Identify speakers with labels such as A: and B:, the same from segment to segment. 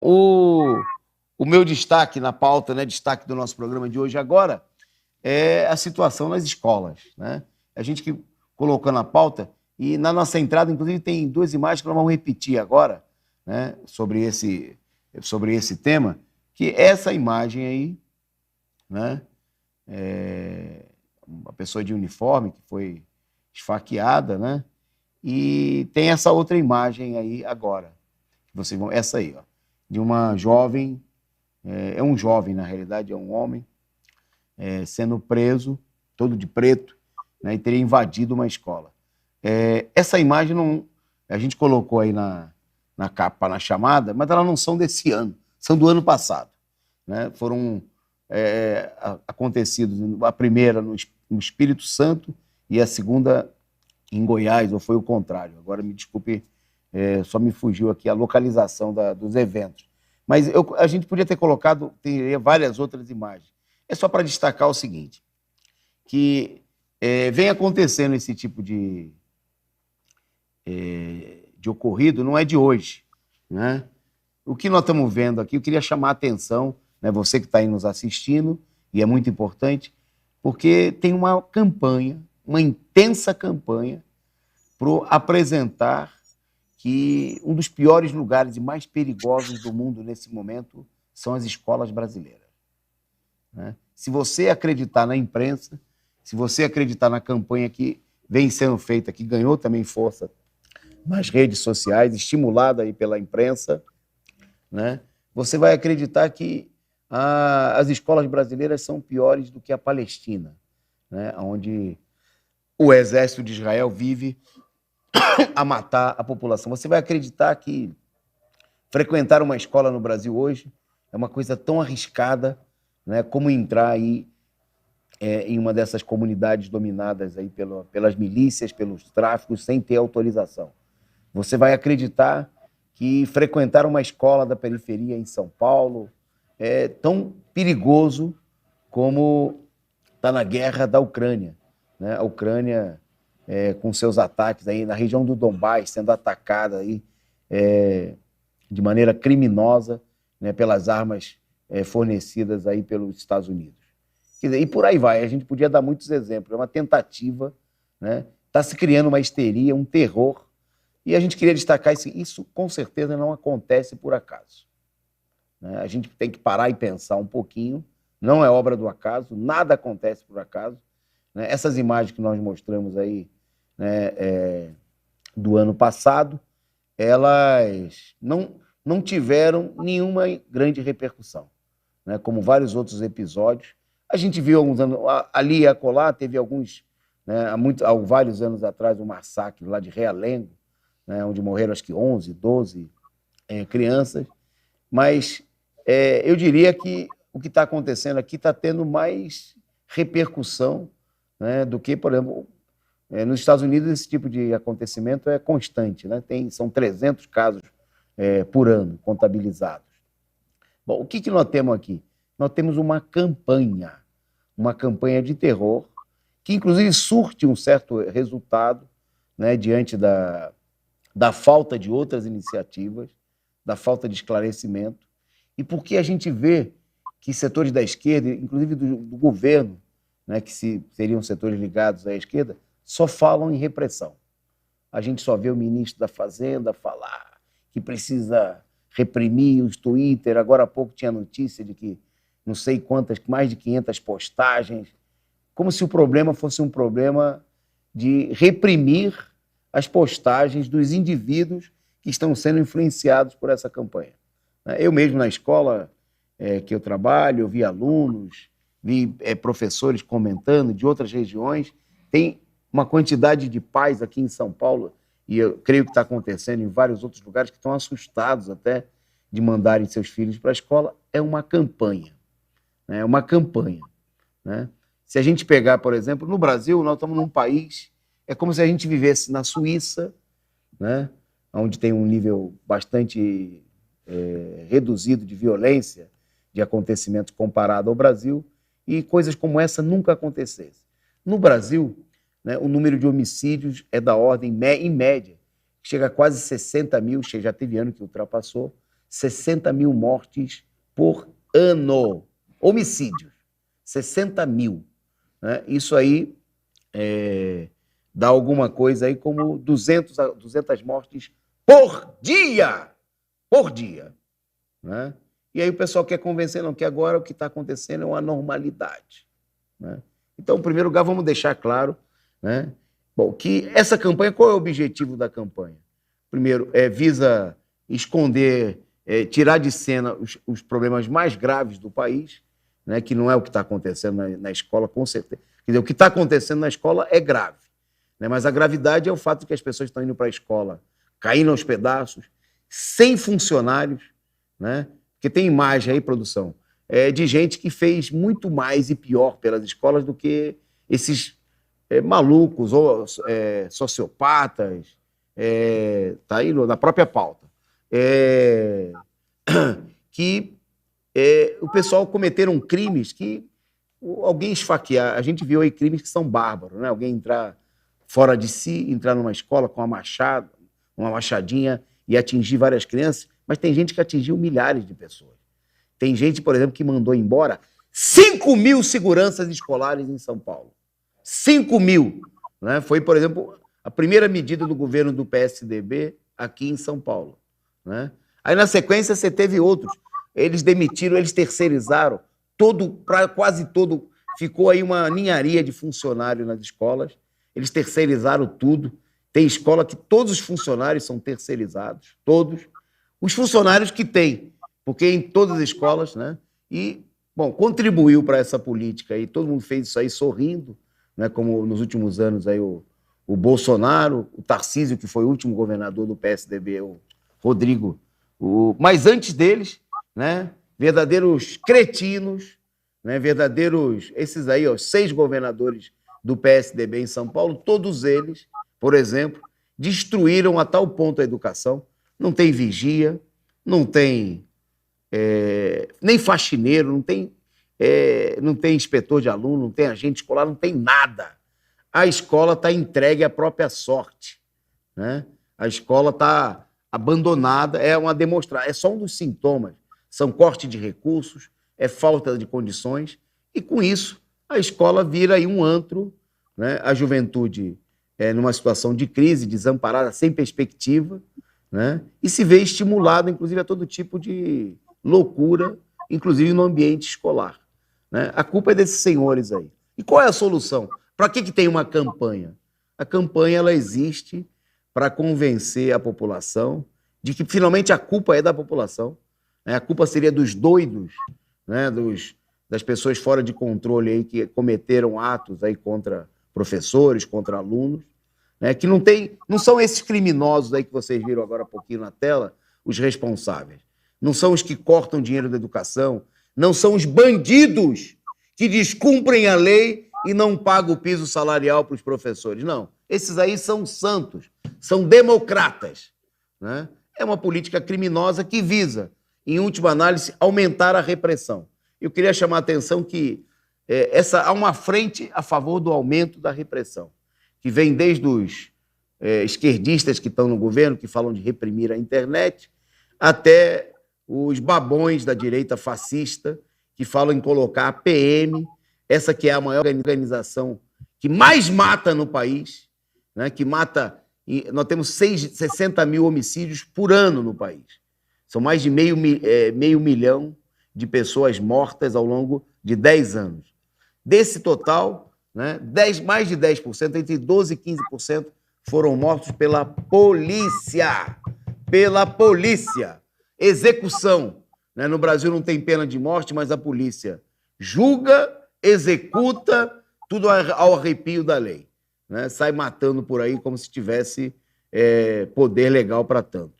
A: O, o meu destaque na pauta, né, destaque do nosso programa de hoje agora, é a situação nas escolas. Né? A gente que colocou na pauta, e na nossa entrada, inclusive, tem duas imagens que nós vamos repetir agora, né, sobre esse tema, que essa imagem aí, né, é uma pessoa de uniforme que foi esfaqueada, né, e tem essa outra imagem aí agora, que vocês vão, essa aí, ó, de uma jovem, é um jovem na realidade, é um homem, sendo preso, todo de preto, né, e teria invadido uma escola. Essa imagem não, a gente colocou aí na capa, na chamada, mas elas não são desse ano, são do ano passado. Né? Foram acontecidos, a primeira no Espírito Santo e a segunda em Goiás, ou foi o contrário. Agora me desculpe, só me fugiu aqui a localização dos eventos. Mas a gente podia ter colocado, teria várias outras imagens. É só para destacar o seguinte, que vem acontecendo esse tipo de ocorrido, não é de hoje. Né? O que nós estamos vendo aqui, eu queria chamar a atenção, né, você que está aí nos assistindo, e é muito importante, porque tem uma campanha, uma intensa campanha, para apresentar que um dos piores lugares e mais perigosos do mundo nesse momento são as escolas brasileiras. Né? Se você acreditar na imprensa, se você acreditar na campanha que vem sendo feita, que ganhou também força nas redes sociais, estimulada aí pela imprensa, né, você vai acreditar que as escolas brasileiras são piores do que a Palestina, né, onde o exército de Israel vive a matar a população. Você vai acreditar que frequentar uma escola no Brasil hoje é uma coisa tão arriscada, né, como entrar aí em uma dessas comunidades dominadas aí pelas milícias, pelos tráficos, sem ter autorização. Você vai acreditar que frequentar uma escola da periferia em São Paulo é tão perigoso como está na guerra da Ucrânia. Né? A Ucrânia, com seus ataques aí na região do Donbás, sendo atacada aí, de maneira criminosa, né, pelas armas fornecidas aí pelos Estados Unidos. Quer dizer, e por aí vai, a gente podia dar muitos exemplos. É uma tentativa, né? Está se criando uma histeria, um terror, e a gente queria destacar isso com certeza não acontece por acaso. Né? A gente tem que parar e pensar um pouquinho, não é obra do acaso, nada acontece por acaso. Né? Essas imagens que nós mostramos aí, né, do ano passado, elas não tiveram nenhuma grande repercussão, né? Como vários outros episódios. A gente viu alguns anos, ali e acolá, teve alguns, né, há vários anos atrás, um massacre lá de Realengo, né, onde morreram acho que 11, 12 crianças, mas eu diria que o que está acontecendo aqui está tendo mais repercussão, né, do que, por exemplo, nos Estados Unidos esse tipo de acontecimento é constante, né? São 300 casos por ano contabilizados. Bom, o que nós temos aqui? Nós temos uma campanha de terror, que inclusive surte um certo resultado, né, diante da falta de outras iniciativas, da falta de esclarecimento, e porque a gente vê que setores da esquerda, inclusive do governo, né, que seriam setores ligados à esquerda, só falam em repressão. A gente só vê o ministro da Fazenda falar que precisa reprimir os Twitter. Agora há pouco tinha notícia de que não sei quantas, mais de 500 postagens, como se o problema fosse um problema de reprimir as postagens dos indivíduos que estão sendo influenciados por essa campanha. Eu mesmo na escola que eu trabalho, eu vi alunos, vi professores comentando de outras regiões, tem uma quantidade de pais aqui em São Paulo, e eu creio que está acontecendo em vários outros lugares, que estão assustados até de mandarem seus filhos para a escola. É uma campanha. É uma campanha. Né? Se a gente pegar, por exemplo, no Brasil, nós estamos num país, é como se a gente vivesse na Suíça, né? Onde tem um nível bastante reduzido de violência, de acontecimentos comparado ao Brasil, e coisas como essa nunca acontecessem. No Brasil, né, o número de homicídios é da ordem, em média, chega a quase 60 mil, já teve ano que ultrapassou, 60 mil mortes por ano. Homicídios. 60 mil. Né? Isso aí dá alguma coisa aí como 200 mortes por dia. Por dia. Né? E aí o pessoal quer convencer, não, que agora o que está acontecendo é uma normalidade. Né? Então, em primeiro lugar, vamos deixar claro, né, bom, que essa campanha, qual é o objetivo da campanha? Primeiro, visa esconder, tirar de cena os problemas mais graves do país, né, que não é o que está acontecendo na escola, com certeza. Quer dizer, o que está acontecendo na escola é grave, né, mas a gravidade é o fato de que as pessoas estão indo para a escola caindo aos pedaços, sem funcionários, né, porque tem imagem aí, produção, de gente que fez muito mais e pior pelas escolas do que esses malucos ou sociopatas, tá aí na própria pauta, que o pessoal cometeram crimes que alguém esfaquear. A gente viu aí crimes que são bárbaros, né? Alguém entrar fora de si, entrar numa escola com uma machadinha e atingir várias crianças, mas tem gente que atingiu milhares de pessoas. Tem gente, por exemplo, que mandou embora 5 mil seguranças escolares em São Paulo. 5 mil. Né? Foi, por exemplo, a primeira medida do governo do PSDB aqui em São Paulo. Né? Aí, na sequência, você teve outros. Eles demitiram, eles terceirizaram, quase todo, ficou aí uma ninharia de funcionários nas escolas. Eles terceirizaram tudo. Tem escola que todos os funcionários são terceirizados, todos. Os funcionários que têm, porque em todas as escolas, né? E, bom, contribuiu para essa política aí, todo mundo fez isso aí sorrindo, né? Como nos últimos anos aí o Bolsonaro, o Tarcísio, que foi o último governador do PSDB, o Rodrigo, mas antes deles, né? Verdadeiros cretinos, né? Verdadeiros, esses aí, ó, 6 governadores do PSDB em São Paulo, todos eles, por exemplo, destruíram a tal ponto a educação. Não tem vigia, não tem nem faxineiro, não tem inspetor de aluno, não tem agente escolar, não tem nada. A escola está entregue à própria sorte. Né? A escola está abandonada, é só um dos sintomas. São corte de recursos, é falta de condições, e com isso a escola vira aí um antro, né? A juventude numa situação de crise, desamparada, sem perspectiva, né? E se vê estimulado, inclusive, a todo tipo de loucura, inclusive no ambiente escolar. Né? A culpa é desses senhores aí. E qual é a solução? Para que tem uma campanha? A campanha ela existe para convencer a população de que finalmente a culpa é da população. Né? A culpa seria dos doidos, né? Das pessoas fora de controle aí que cometeram atos aí contra professores, contra alunos. Né, que não são esses criminosos aí que vocês viram agora há pouquinho na tela, os responsáveis. Não são os que cortam dinheiro da educação, não são os bandidos que descumprem a lei e não pagam o piso salarial para os professores. Não, esses aí são santos, são democratas. Né? É uma política criminosa que visa, em última análise, aumentar a repressão. Eu queria chamar a atenção que há uma frente a favor do aumento da repressão, que vem desde os esquerdistas que estão no governo, que falam de reprimir a internet, até os babões da direita fascista, que falam em colocar a PM, essa que é a maior organização que mais mata no país, né, que mata... Nós temos 60 mil homicídios por ano no país. São mais de meio milhão de pessoas mortas ao longo de 10 anos. Desse total... Né? Mais de 10%, entre 12% e 15%, foram mortos pela polícia. Pela polícia. Execução. Né? No Brasil não tem pena de morte, mas a polícia julga, executa, tudo ao arrepio da lei. Né? Sai matando por aí como se tivesse poder legal para tanto.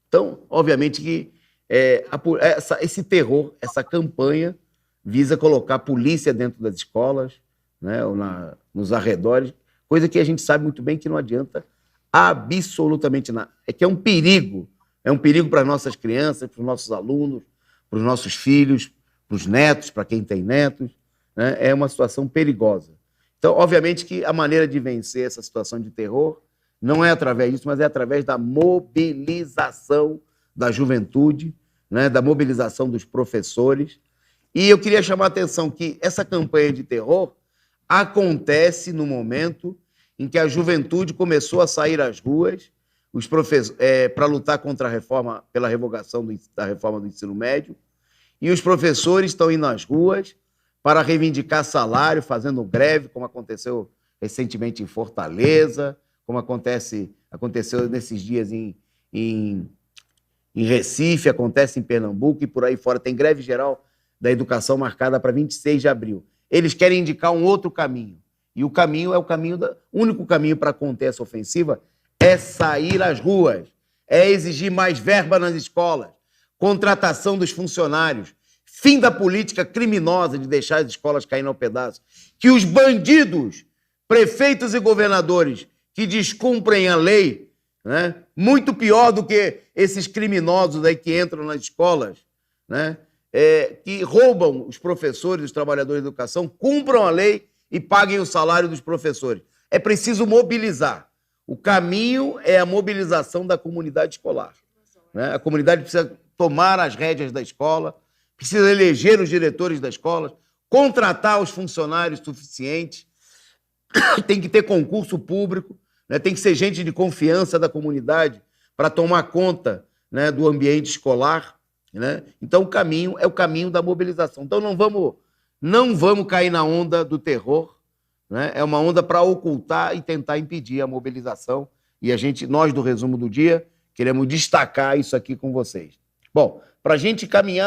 A: Então, obviamente que esse terror, essa campanha, visa colocar a polícia dentro das escolas, né, ou nos arredores, coisa que a gente sabe muito bem que não adianta absolutamente nada. É que é um perigo para as nossas crianças, para os nossos alunos, para os nossos filhos, para os netos, para quem tem netos, né? É uma situação perigosa. Então, obviamente que a maneira de vencer essa situação de terror não é através disso, mas é através da mobilização da juventude, né, da mobilização dos professores. E eu queria chamar a atenção que essa campanha de terror acontece no momento em que a juventude começou a sair às ruas para lutar contra a reforma, pela revogação da reforma do ensino médio, e os professores estão indo às ruas para reivindicar salário, fazendo greve, como aconteceu recentemente em Fortaleza, como aconteceu nesses dias em Recife, acontece em Pernambuco e por aí fora. Tem greve geral da educação marcada para 26 de abril. Eles querem indicar um outro caminho. E o caminho é o único caminho para conter essa ofensiva é sair às ruas, é exigir mais verba nas escolas, contratação dos funcionários, fim da política criminosa de deixar as escolas caindo ao pedaço, que os bandidos, prefeitos e governadores que descumprem a lei, né, muito pior do que esses criminosos aí que entram nas escolas, né, que roubam os professores, os trabalhadores da educação, cumpram a lei e paguem o salário dos professores. É preciso mobilizar. O caminho é a mobilização da comunidade escolar, né? A comunidade precisa tomar as rédeas da escola, precisa eleger os diretores das escolas, contratar os funcionários suficientes, tem que ter concurso público, né? Tem que ser gente de confiança da comunidade para tomar conta, né, do ambiente escolar, né? Então o caminho é o caminho da mobilização. Então não vamos cair na onda do terror, né? É uma onda para ocultar e tentar impedir a mobilização. E nós do Resumo do Dia, queremos destacar isso aqui com vocês. Bom, para a gente caminhar